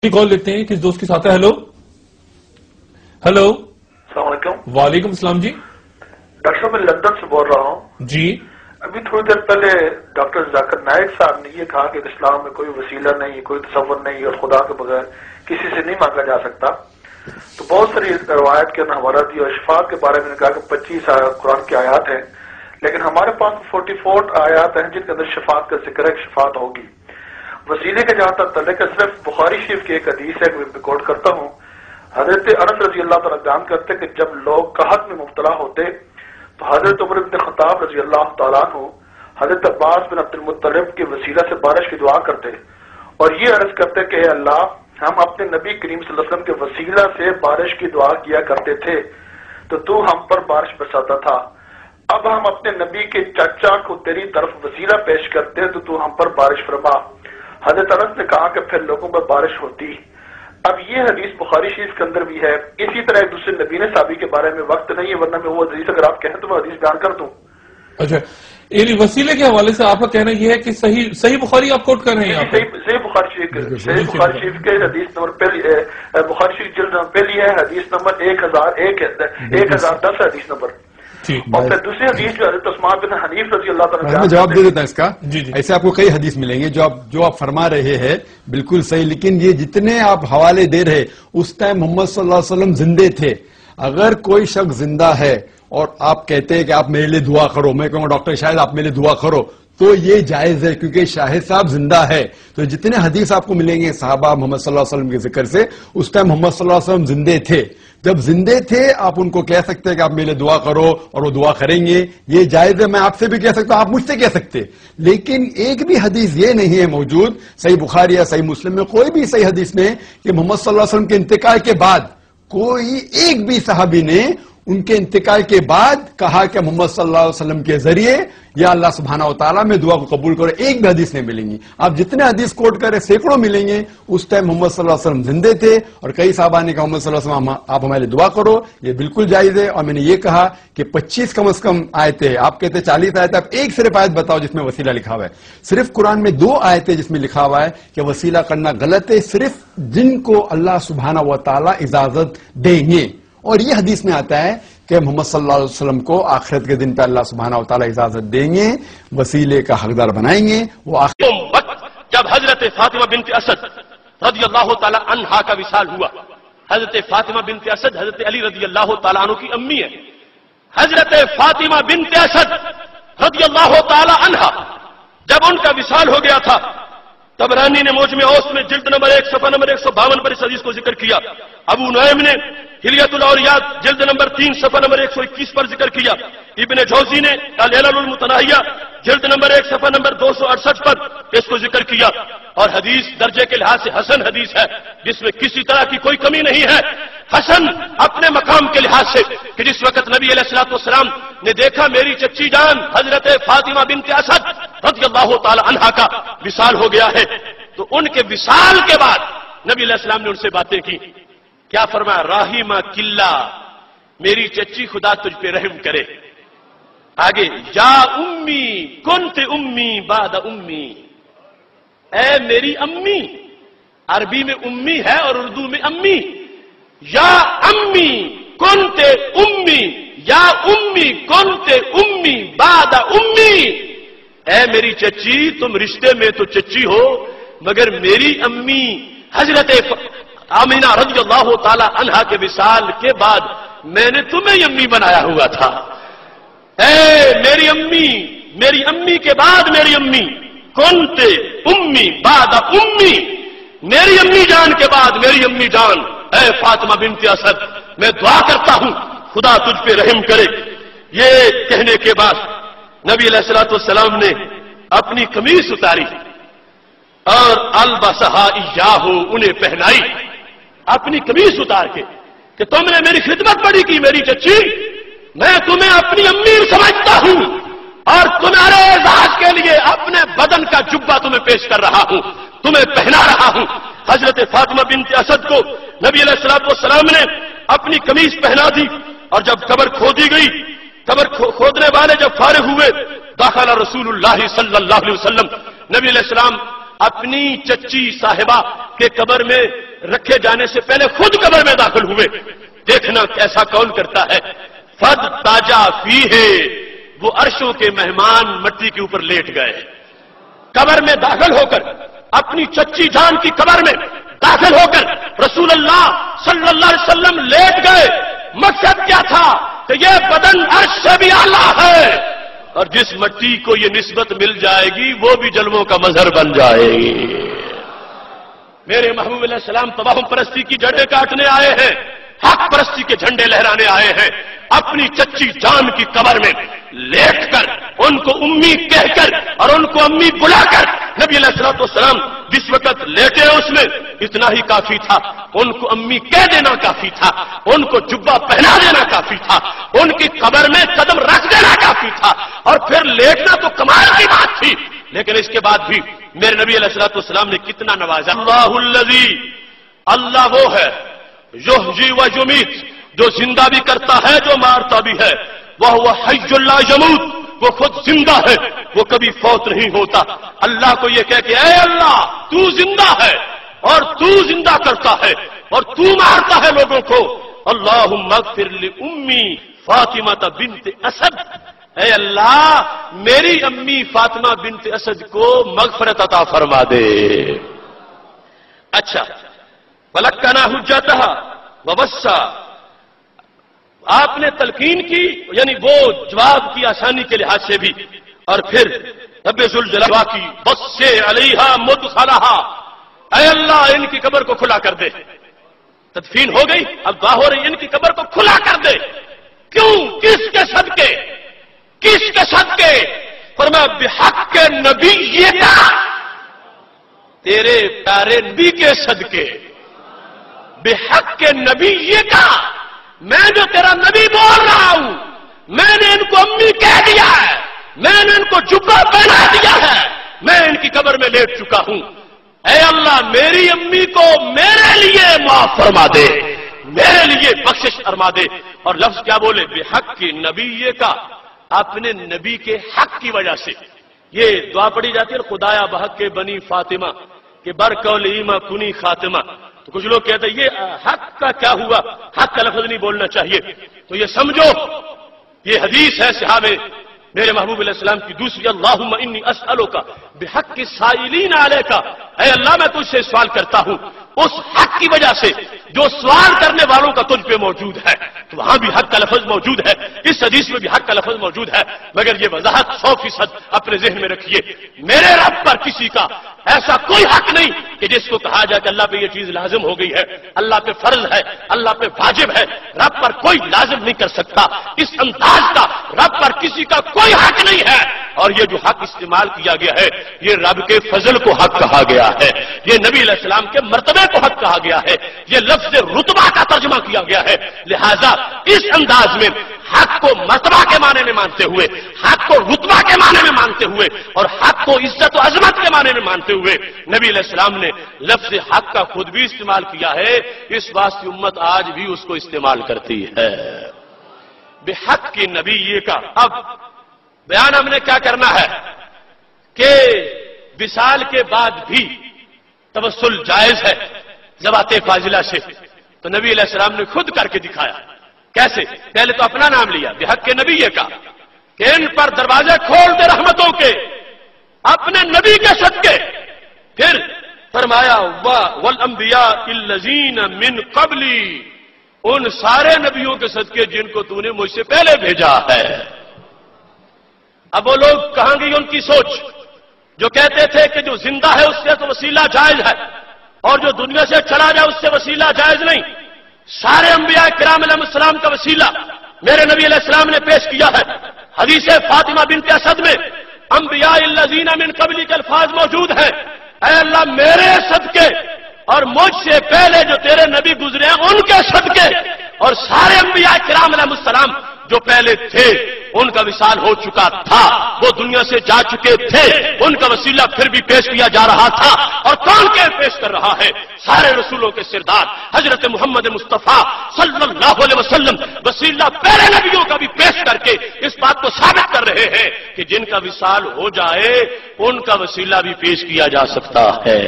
کال لیتے ہیں کس دوست کے ساتھ ہے. ہیلو ہیلو السلام علیکم. وعلیکم السلام. جی ڈاکٹر صاحب میں لندن سے بول رہا ہوں. جی ابھی تھوڑی دیر پہلے ڈاکٹر ذاکر نائک صاحب نے یہ کہا کہ اسلام میں کوئی وسیلہ نہیں، کوئی تصور نہیں اور خدا کے بغیر کسی سے نہیں مانگا جا سکتا. تو بہت ساری روایت کے حوالہ دی اور شفاعت کے بارے میں کہا کہ 25 قرآن کی آیات ہیں، لیکن ہمارے پاس 44 آیات ہیں جن کے اندر شفاعت کا ذکر ہے کہ شفاعت ہوگی. وسیلے کے جہاں تک تعلق ہے، صرف بخاری شریف کی ایک حدیث ہے میں ریکارڈ کرتا ہوں. حضرت انس رضی اللہ تعالیٰ بیان کرتے کہ جب لوگ قحط میں مبتلا ہوتے تو حضرت عمر بن خطاب رضی اللہ تعالیٰ عنہ حضرت عباس بن عبد المطلب کے وسیلہ سے بارش کی دعا کرتے اور یہ عرض کرتے کہ اے اللہ، ہم اپنے نبی کریم صلی اللہ علیہ وسلم کے وسیلہ سے بارش کی دعا کیا کرتے تھے تو ہم پر بارش برساتا تھا. اب ہم اپنے نبی کے چچا کو تیری طرف وسیلہ پیش کرتے تو ہم پر بارش فرما. حضرت انس نے کہا کہ پھر لوگوں پر بارش ہوتی. اب یہ حدیث بخاری شریف کے اندر بھی ہے. اسی طرح ایک دوسرے نبی نے صحابی کے بارے میں وقت نہیں ہے، ورنہ میں وہ حدیث اگر آپ کہیں تو میں حدیث بیان کر دوں. اچھا، یعنی وسیلے کے حوالے سے آپ کا کہنا یہ ہے کہ صحیح بخاری آپ کوٹ کر رہے ہیں. صحیح بخاری شریف کے حدیث نمبر پہلی بخاری شریف جلد نمبر پہلی ہے، حدیث نمبر 1010 حدیث نمبر. اور پھر دوسری حدیث جو حضرت عثمان بن حنیف رضی اللہ تعالیٰ میں جواب دے دیتا ہوں اس کا. ایسے آپ کو کئی حدیث ملیں گے جو آپ فرما رہے ہیں بالکل صحیح، لیکن یہ جتنے آپ حوالے دے رہے اس ٹائم محمد صلی اللہ علیہ وسلم زندے تھے. اگر کوئی شخص زندہ ہے اور آپ کہتے ہیں کہ آپ میرے لیے دعا کرو، میں کہوں گا ڈاکٹر شاہد آپ میرے لیے دعا کرو، تو یہ جائز ہے کیونکہ شاہد صاحب زندہ ہے. تو جتنے حدیث آپ کو ملیں گے صحابہ محمد صلی اللہ علیہ وسلم کے ذکر سے، اس ٹائم محمد صلی اللہ علیہ وسلم زندے تھے. جب زندے تھے آپ ان کو کہہ سکتے ہیں کہ آپ میرے لیے دعا کرو اور وہ دعا کریں گے، یہ جائز ہے. میں آپ سے بھی کہہ سکتا ہوں، آپ مجھ سے کہہ سکتے، لیکن ایک بھی حدیث یہ نہیں ہے موجود صحیح بخاری یا صحیح مسلم میں کوئی بھی صحیح حدیث میں کہ محمد صلی اللہ علیہ وسلم کے انتقال کے بعد کوئی ایک بھی صحابی نے ان کے انتقال کے بعد کہا کہ محمد صلی اللہ علیہ وسلم کے ذریعے یا اللہ سبحانہ و تعالیٰ میں دعا کو قبول کرو. ایک بھی حدیث نہیں ملیں گی. آپ جتنے حدیث کوٹ کریں سینکڑوں ملیں گے. اس ٹائم محمد صلی اللہ علیہ وسلم زندے تھے اور کئی صحابہ نے کہا محمد صلی اللہ علیہ وسلم آپ ہمارے دعا کرو. یہ بالکل جائز ہے. اور میں نے یہ کہا کہ 25 کم از کم آیتیں، آپ کہتے 40 آیتیں، آپ ایک صرف آیت بتاؤ جس میں وسیلہ لکھا ہوا ہے. صرف قرآن میں 2 آیتیں جس میں لکھا ہوا ہے کہ وسیلہ کرنا غلط ہے، صرف جن کو اللہ سبحانہ و تعالیٰ اجازت دیں گے. اور یہ حدیث میں آتا ہے کہ محمد صلی اللہ علیہ وسلم کو آخرت کے دن پہ اللہ سبحانہ و تعالیٰ اجازت دیں گے، وسیلے کا حقدار بنائیں گے. وہ جب حضرت فاطمہ بنت اسد رضی اللہ تعالی عنہا کا وصال ہوا. حضرت فاطمہ بنت اسد حضرت علی رضی اللہ تعالیٰ عنہ کی امی ہے. حضرت فاطمہ بنت اسد رضی اللہ تعالی عنہا جب ان کا وصال ہو گیا تھا، طبرانی نے موجم اوسط میں جلد نمبر 1 صفحہ نمبر 152 پر اس حدیث کو ذکر کیا. ابو نعیم نے حلیۃ الاولیاء جلد نمبر 3 صفحہ نمبر 121 پر ذکر کیا. ابن جوزی نے العلل المتناہیہ جلد نمبر 1 صفحہ نمبر 268 پر اس کو ذکر کیا. اور حدیث درجے کے لحاظ سے حسن حدیث ہے، جس میں کسی طرح کی کوئی کمی نہیں ہے. حسن اپنے مقام کے لحاظ سے کہ جس وقت نبی علیہ الصلوۃ والسلام نے دیکھا میری چچی جان حضرت فاطمہ بنت اسد رضی اللہ تعالی عنہا کا وصال ہو گیا ہے، تو ان کے وصال کے بعد نبی علیہ السلام نے ان سے باتیں کی. کیا فرمایا؟ راہیمہ کلّا، میری چچی خدا تجھ پہ رحم کرے. آگے یا امی کنت امی بعد امی، اے میری امی. عربی میں امی ہے اور اردو میں امی. یا امی کنت امی، یا امی کنت امی بعد امی، اے میری چچی تم رشتے میں تو چچی ہو مگر میری امی حضرت آمینہ رضی اللہ تعالی عنہا کے وصال کے بعد میں نے تمہیں امی بنایا ہوا تھا. اے میری امی کے بعد میری امی، کنت امی بعد امی، میری امی جان کے بعد میری امی جان. اے فاطمہ بنت اسد، میں دعا کرتا ہوں خدا تجھ پہ رحم کرے. یہ کہنے کے بعد نبی علیہ الصلوۃ والسلام نے اپنی قمیص اتاری اور البسہا ایاہ، انہیں پہنائی اپنی قمیص اتار کے کہ تم نے میری خدمت بڑی کی میری چچی، میں تمہیں اپنی امی سمجھتا ہوں اور تمہارے اعزاز کے لیے اپنے بدن کا جبہ تمہیں پیش کر رہا ہوں، تمہیں پہنا رہا ہوں. حضرت فاطمہ بنت اسد کو نبی علیہ الصلوۃ والسلام نے اپنی قمیص پہنا دی. اور جب قبر کھودی گئی، قبر کھودنے والے جب فارغ ہوئے، داخل رسول اللہ صلی اللہ علیہ وسلم، نبی علیہ السلام اپنی چچی صاحبہ کے قبر میں رکھے جانے سے پہلے خود قبر میں داخل ہوئے. دیکھنا کیسا قول کرتا ہے. فد تاجا فی ہے، وہ عرشوں کے مہمان مٹی کے اوپر لیٹ گئے. قبر میں داخل ہو کر اپنی چچی جان کی قبر میں داخل ہو کر رسول اللہ صلی اللہ علیہ وسلم لیٹ گئے. مقصد کیا تھا کہ یہ بدن عرش سے بھی اعلیٰ ہے، اور جس مٹی کو یہ نسبت مل جائے گی وہ بھی جلووں کا مظہر بن جائے گی. میرے محبوب علیہ السلام تباہم پرستی کی جھنڈے کاٹنے آئے ہیں، حق پرستی کے جھنڈے لہرانے آئے ہیں. اپنی چچی جان کی قبر میں لیٹ کر ان کو امی کہہ کر اور ان کو امی بلا کر نبی علیہ الصلوۃ والسلام جس وقت لیٹے اس میں اتنا ہی کافی تھا. ان کو امی کہہ دینا کافی تھا، ان کو جبہ پہنا دینا کافی تھا، ان کی قبر میں قدم رکھ دینا کافی تھا، اور پھر لیٹنا تو کمال کی بات تھی. لیکن اس کے بعد بھی میرے نبی علیہ الصلوۃ والسلام نے کتنا نوازا. اللہ الذی، اللہ وہ ہے یحیی و یمیت، جو زندہ بھی کرتا ہے جو مارتا بھی ہے. وہ حی لا یموت، وہ خود زندہ ہے، وہ کبھی فوت نہیں ہوتا. اللہ کو یہ کہہ کہ اے اللہ تو زندہ ہے اور تو زندہ کرتا ہے اور تو مارتا ہے لوگوں کو. اللہم اغفر لأمی فاطمہ بنت اسد، اے اللہ میری امی فاطمہ بنت اسد کو مغفرت عطا فرما دے. اچھا، وَلَكَّنَا حُجَّتَهَا وَوَسَّا، آپ نے تلقین کی، یعنی وہ جواب کی آسانی کے لحاظ سے بھی، اور پھر رب ذوالجلال کی بَصِّ عَلَيْهَا مُدْخَلَهَا، اے اللہ ان کی قبر کو کھلا کر دے. تدفین ہو گئی، اب دعا ہو رہی ان کی قبر کو کھلا کر دے. کیوں؟ کس کے صدقے؟ کس کے صدقے؟ فرمایا بحق کے نبی یہ کا، تیرے پیارے نبی کے صدقے. بحق کے نبی یہ کا، میں جو تیرا نبی بول رہا ہوں، میں نے ان کو امی کہہ دیا ہے، میں نے ان کو جبہ پہنا دیا ہے، میں ان کی قبر میں لیٹ چکا ہوں. اے اللہ میری امی کو میرے لیے معاف فرما دے، میرے لیے بخشش فرما دے. اور لفظ کیا بولے؟ بحق کی نبی یہ کا، اپنے نبی کے حق کی وجہ سے. یہ دعا پڑھی جاتی ہے خدایا بحق کے بنی فاطمہ کہ برقول ایما کنی خاتمہ. تو کچھ لوگ کہتے ہیں یہ حق کا کیا ہوا، حق کا لفظ نہیں بولنا چاہیے. تو یہ سمجھو یہ حدیث ہے صحابہ میرے محبوب علیہ السلام کی دوسری. اللہم انی اسألک بحق السائلین علیک، اے اللہ میں تجھ سے سوال کرتا ہوں اس حق کی وجہ سے جو سوال کرنے والوں کا تجھ پہ موجود ہے. تو وہاں بھی حق کا لفظ موجود ہے، اس حدیث میں بھی حق کا لفظ موجود ہے. مگر یہ وضاحت 100% اپنے ذہن میں رکھیے، میرے رب پر کسی کا ایسا کوئی حق نہیں کہ جس کو کہا جائے کہ اللہ پہ یہ چیز لازم ہو گئی ہے، اللہ پہ فرض ہے، اللہ پہ واجب ہے. رب پر کوئی لازم نہیں کر سکتا اس انداز کا، رب پر کسی کا کوئی حق نہیں ہے. اور یہ جو حق استعمال کیا گیا ہے یہ رب کے فضل کو حق کہا گیا ہے، یہ نبی علیہ السلام کے مرتبے کو حق کہا گیا ہے، یہ لفظ رتبہ کا ترجمہ کیا گیا ہے. لہذا اس انداز میں حق کو مرتبہ کے معنی میں مانتے ہوئے، حق کو رتبہ کے معنی میں مانتے ہوئے، اور حق کو عزت و عظمت کے معنی میں مانتے ہوئے نبی علیہ السلام نے لفظ حق کا خود بھی استعمال کیا ہے. اس واسطے امت آج بھی اس کو استعمال کرتی ہے. بحق کی نبی یہ کا. اب بیان ہم نے کیا کرنا ہے کہ وصال کے بعد بھی توسل جائز ہے ذوات فاضلہ سے. تو نبی علیہ السلام نے خود کر کے دکھایا. کیسے؟ پہلے تو اپنا نام لیا بحق کے نبی یہ کا کہ ان پر دروازے کھول دے رحمتوں کے اپنے نبی کے صدقے. پھر فرمایا والانبیاء الذین من قبلی، ان سارے نبیوں کے صدقے جن کو تو نے مجھ سے پہلے بھیجا ہے. اب وہ لوگ کہاں گئی ان کی سوچ جو کہتے تھے کہ جو زندہ ہے اس سے تو وسیلہ جائز ہے اور جو دنیا سے چلا جائے اس سے وسیلہ جائز نہیں. سارے انبیاء کرام علیہ السلام کا وسیلہ میرے نبی علیہ السلام نے پیش کیا ہے. حدیث فاطمہ بنت اسد میں انبیاء الذین من قبلی کے الفاظ موجود ہیں. اے اللہ میرے صدقے اور مجھ سے پہلے جو تیرے نبی گزرے ہیں ان کے صدقے اور سارے انبیاء کرام علیہ السلام جو پہلے تھے ان کا وصال ہو چکا تھا، وہ دنیا سے جا چکے تھے، ان کا وسیلہ پھر بھی پیش کیا جا رہا تھا، اور کون کے پیش کر رہا ہے؟ سارے رسولوں کے سردار حضرت محمد مصطفیٰ صلی اللہ علیہ وسلم وسیلہ پہلے نبیوں کا بھی پیش کر کے اس بات کو ثابت کر رہے ہیں کہ جن کا وصال ہو جائے ان کا وسیلہ بھی پیش کیا جا سکتا ہے۔